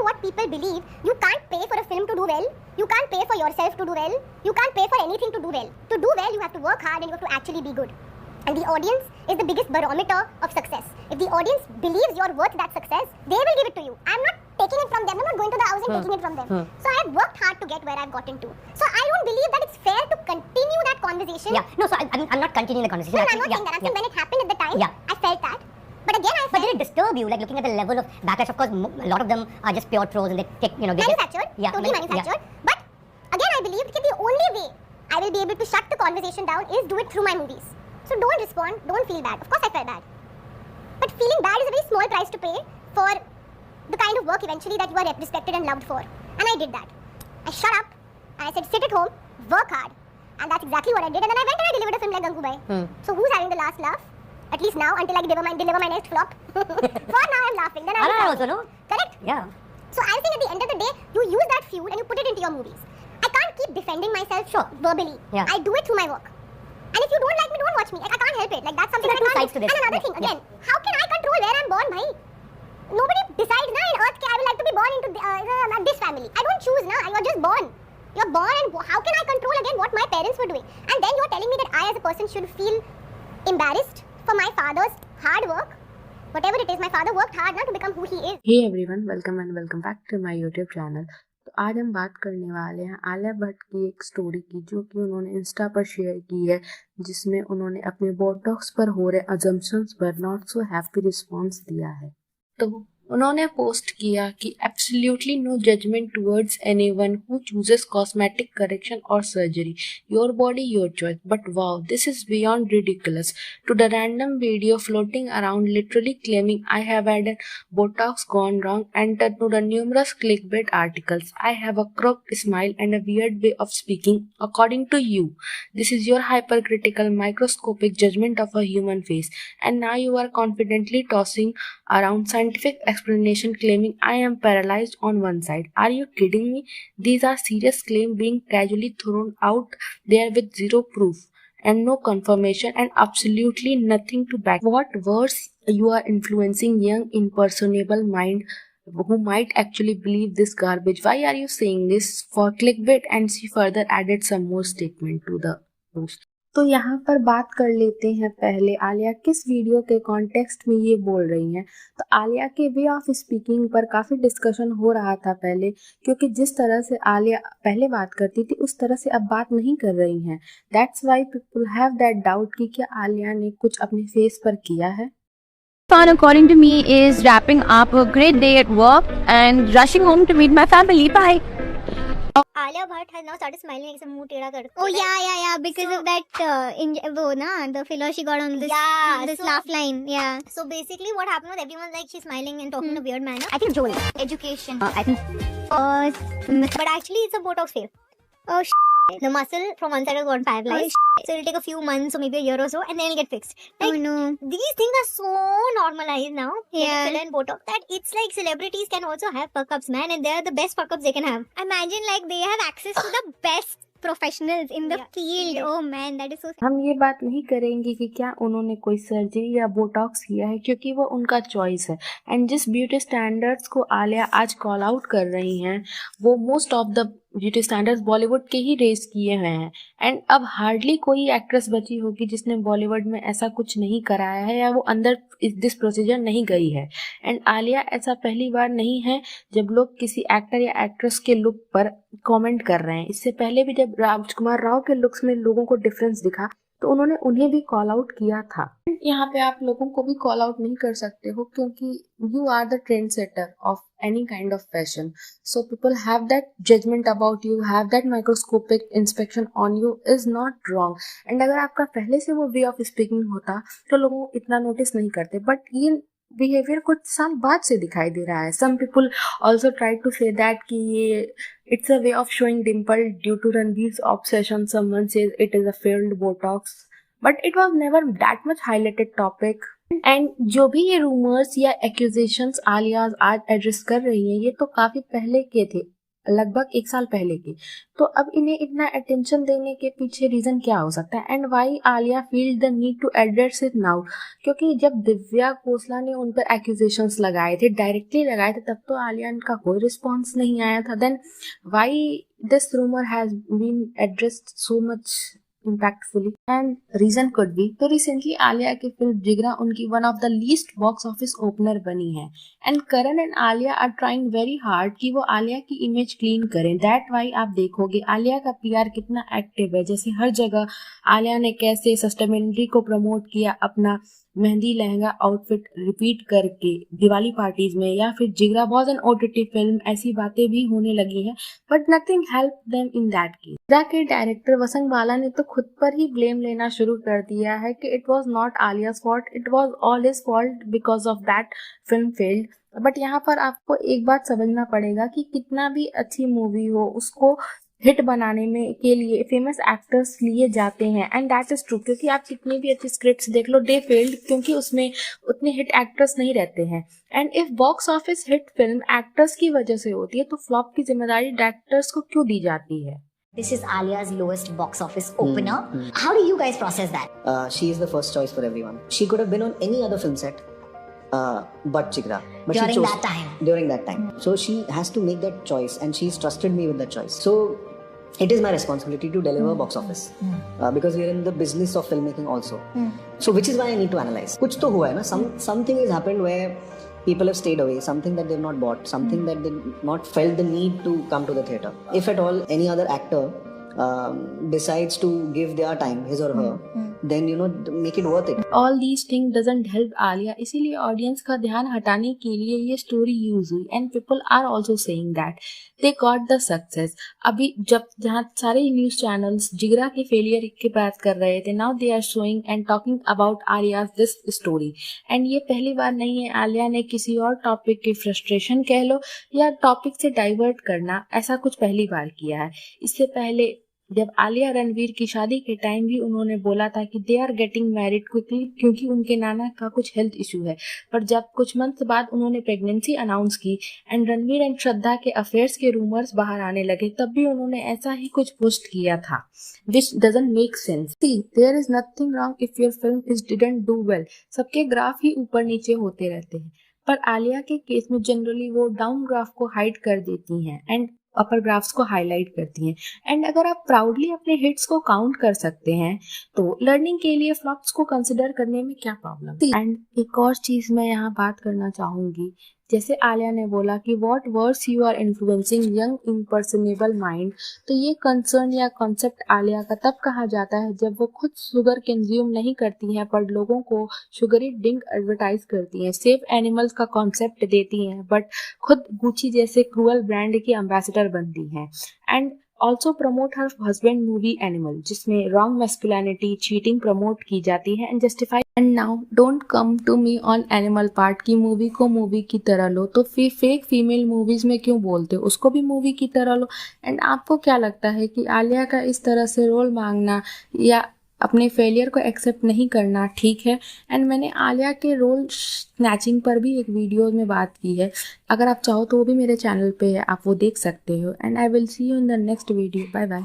what people believe, you can't pay for a film to do well. You can't pay for yourself to do well. You can't pay for anything to do well. To do well, you have to work hard and you have to actually be good. And the audience is the biggest barometer of success. If the audience believes you're worth that success, they will give it to you. I'm not taking it from them. I'm not going to the house and taking it from them. So I've worked hard to get where I've gotten to. So I don't believe that it's fair to continue that conversation. Yeah, no, so I'm not continuing the conversation. No, I'm not saying that. I'm saying when it happened at the time, I felt that. But again, I felt... But did it disturb you, like looking at the level of backlash? Of course, a lot of them are just pure trolls and they take, they manufactured, totally manufactured. But again, I believed that the only way I will be able to shut the conversation down is do it through my movies. So don't respond, don't feel bad. Of course I felt bad. But feeling bad is a very small price to pay for the kind of work eventually that you are respected and loved for. And I did that. I shut up and I said sit at home, work hard. And that's exactly what I did. And then I went and I delivered a film like Gangubai. So who's having the last laugh? At least now, until I deliver my next flop. For now I'm laughing. Then I'm also, no? Correct? Yeah. So I think at the end of the day, you use that fuel and you put it into your movies. I can't keep defending myself verbally. Yeah. I do it through my work. And if you don't like me, don't watch me. Like, I can't help it. Like, that's something I can't do. And another thing, again, how can I control where I'm born, bhai? Nobody decides, na, in earth, I would like to be born into this family. I don't choose, na. You're just born. You're born and how can I control again what my parents were doing? And then you're telling me that I as a person should feel embarrassed for my father's hard work. Whatever it is, my father worked hard na to become who he is. Hey everyone, welcome back to my YouTube channel. तो आज हम बात करने वाले हैं आलिया भट्ट की एक story की जो कि उन्होंने इंस्टा पर शेयर की है, जिसमें उन्होंने अपने बोटॉक्स पर हो रहे अजम्पशंस पर नॉट सो हैप्पी रिस्पॉन्स दिया है। तो उन्होंने पोस्ट किया कि absolutely no judgment towards anyone who chooses cosmetic correction और surgery, your body your choice, but wow this is beyond ridiculous, to the random video floating around literally claiming I have had botox gone wrong, and to the numerous clickbait articles, I have a crooked smile and a weird way of speaking. According to you, this is your hypercritical microscopic judgment of a human face, and now you are confidently tossing around scientific explanation claiming I am paralyzed on one side. Are you kidding me? These are serious claims being casually thrown out there with zero proof and no confirmation and absolutely nothing to back. What worse, you are influencing young impersonable mind who might actually believe this garbage. Why are you saying this for clickbait? And she further added some more statement to the post. तो यहाँ पर बात कर लेते हैं पहले आलिया किस video के कॉन्टेक्स्ट में ये बोल रही हैं। तो आलिया के वे ऑफ स्पीकिंग पर काफ़ी डिस्कशन हो रहा था पहले, क्योंकि जिस तरह से आलिया पहले बात करती थी उस तरह से अब बात नहीं कर रही हैं। That's why people have that doubt कि क्या आलिया ने कुछ अपने फेस पर किया है। Fun, according to me, is wrapping up a great day at work and rushing home to meet my family. Bye. Alia Bhatt has now started smiling like some muh teda kar. Oh yeah, because of that the filler she got on this this laugh line. Yeah. So basically, what happened was everyone's like she's smiling and talking in a weird manner. I think Joel. Education. I think. But actually, it's a Botox fave. Oh the muscle from one side has gone paralyzed. So it'll take a few months or maybe a year or so, and then it'll get fixed. Like, oh no. These things are so normalized now. Yeah. Filler and Botox that it's like celebrities can also have fuck-ups, man, and they're the best fuck-ups they can have. Imagine like they have access to the best professionals in the field. Yes. Oh man, that is so. हम ये बात नहीं करेंगे कि क्या उन्होंने कोई surgery या बोटॉक्स किया है, क्योंकि वो उनका चॉइस है। एंड जिस ब्यूटी स्टैंडर्ड्स को आलिया आज कॉल आउट कर रही हैं, वो most of the beauty standards Bollywood के ही रेस किए हुए हैं। एंड अब हार्डली कोई एक्ट्रेस बची होगी जिसने बॉलीवुड में ऐसा कुछ नहीं कराया है या वो अंदर दिस प्रोसीजर नहीं गई है। एंड आलिया ऐसा पहली बार नहीं है जब लोग किसी एक्टर या एक्ट्रेस के लुक पर कमेंट कर रहे हैं। इससे पहले भी जब राजकुमार राव के लुक्स में लोगों को डिफरेंस दिखा तो उन्होंने उन्हें भी कॉल आउट किया था। यहाँ पे आप लोगों को भी कॉल आउट नहीं कर सकते हो, क्योंकि you are the trend setter of any kind of fashion, so people have that judgment about you, have that microscopic inspection on you is not wrong. And अगर आपका पहले से वो way of speaking होता तो लोगों को इतना नोटिस नहीं करते, बट ये बिहेवियर कुछ साल बाद से दिखाई दे रहा है। some people also try to say that कि ये it's a way of showing dimple due to Ranveer's obsession. Someone says it is a failed Botox, but it was never that much highlighted topic. And जो भी ये rumours या accusations Alia आज address कर रही हैं, ये तो काफी पहले के थे। लगभग 1 साल पहले की। तो अब इन्हें इतना अटेंशन देने के पीछे रीज़न क्या हो सकता है, and why Alia feel the need to address it now? क्योंकि जब दिव्या खोसला ने उन पर एक्यूजेशंस लगाए थे, डायरेक्टली लगाए थे, तब तो आलिया का कोई रिस्पॉन्स नहीं आया था। Then why this rumour has been addressed so much impactfully, and reason could be तो रिसेंटली आलिया की फिल्म जिगरा उनकी one of the least box office opener बनी है, and Karan and Alia are trying very hard कि वो आलिया की इमेज क्लीन करें। दैट वाई आप देखोगे आलिया का पीआर कितना एक्टिव है, जैसे हर जगह आलिया ने कैसे सस्टेनेबिलिटी को प्रमोट किया, अपना मेहंदी लहंगा आउटफिट रिपीट करके दिवाली पार्टीज में, या फिर जिगरा वाज एन ओटीटी फिल्म, ऐसी बातें भी होने लगी हैं, but nothing help them in that case. Jigra के डायरेक्टर वसंत बाला ने तो खुद पर ही ब्लेम लेना शुरू कर दिया है कि it was not Alia's fault, it was all his fault because of that film failed. But यहाँ पर आपको एक बात समझना पड़ेगा कि कितना भी अच्छी मूवी हो, उसको हिट बनाने में के लिए फेमस एक्टर्स लिए जाते हैं, एंड दैट इज ट्रू। क्योंकि आप कितनी भी अच्छी स्क्रिप्ट्स देख लो, दे फेल्ड क्योंकि उसमें उतने हिट एक्टर्स नहीं रहते हैं। And if box office hit film actors की वजह से होती है, तो फ्लॉप की जिम्मेदारी डायरेक्टर्स को क्यों दी जाती है? This is Alia's lowest box office opener. How do you guys process that? She is the first choice for everyone. She could have been on any other film set, but Jigra. But During she chose that time. During that time. So she has to make that choice, and she's trusted me with that choice. So it is my responsibility to deliver box office, because we are in the business of filmmaking also. So which is why I need to analyze. कुछ तो हुआ है ना, something has happened where people have stayed away, something that they've not bought, something that they've not felt the need to come to the theatre. If at all any other actor decides to give their time, his or her, then make it worth it. All these things doesn't help Alia, इसीलिए audience का ध्यान हटाने के लिए ये story use हुई, and people are also saying that they got the success. अभी जब जहाँ सारे न्यूज चैनल्स जिगरा के फेलियर की बात कर रहे थे, now they are showing and talking about Alia's this story. And ये पहली बार नहीं है आलिया ने किसी और टॉपिक की फ्रस्ट्रेशन कह लो या टॉपिक से डाइवर्ट करना, ऐसा कुछ पहली बार किया है। इससे पहले जब आलिया रणवीर की शादी के टाइम भी उन्होंने बोला था कि they are getting married quickly क्योंकि उनके नाना का कुछ हेल्थ इशू है, पर जब कुछ मंथ बाद उन्होंने प्रेगनेंसी अनाउंस की एंड रणवीर एंड श्रद्धा के अफेयर्स के रूमर्स बाहर आने लगे, तब भी उन्होंने ऐसा ही कुछ पोस्ट किया था, which doesn't make sense. See there is nothing wrong if your film is didn't do well, सबके ग्राफ ही ऊपर नीचे होते रहते हैं, पर आलिया के केस में जनरली वो डाउन ग्राफ को हाइड कर देती हैं एंड अपर ग्राफ्स को हाईलाइट करती हैं। एंड अगर आप प्राउडली अपने हिट्स को काउंट कर सकते हैं, तो लर्निंग के लिए फ्लॉप्स को कंसिडर करने में क्या प्रॉब्लम। एंड एक और चीज मैं यहाँ बात करना चाहूंगी, जैसे आलिया ने बोला कि what words you are influencing young impersonable mind, तो ये कंसर्न या कॉन्सेप्ट आलिया का तब कहा जाता है जब वो खुद शुगर कंज्यूम नहीं करती हैं, पर लोगों को शुगरी ड्रिंक एडवर्टाइज करती हैं, सेफ एनिमल्स का कॉन्सेप्ट देती हैं, बट खुद गुची जैसे क्रूअल ब्रांड की एम्बेसडर बनती हैं, and also promote her husband movie Animal, जिसमें रॉन्ग मैस्कुलिनिटी चीटिंग प्रमोट की जाती है and justify. And now don't come to me on Animal part की मूवी को मूवी की तरह लो, तो फिर फेक फीमेल मूवीज में क्यों बोलते हो, उसको भी मूवी की तरह लो। एंड आपको क्या लगता है कि आलिया का इस तरह से रोल मांगना या अपने फेलियर को एक्सेप्ट नहीं करना ठीक है? एंड मैंने आलिया के रोल स्नैचिंग पर भी एक वीडियो में बात की है, अगर आप चाहो तो वो भी मेरे चैनल पे है, आप वो देख सकते हो। And I will see you in the next video. Bye bye.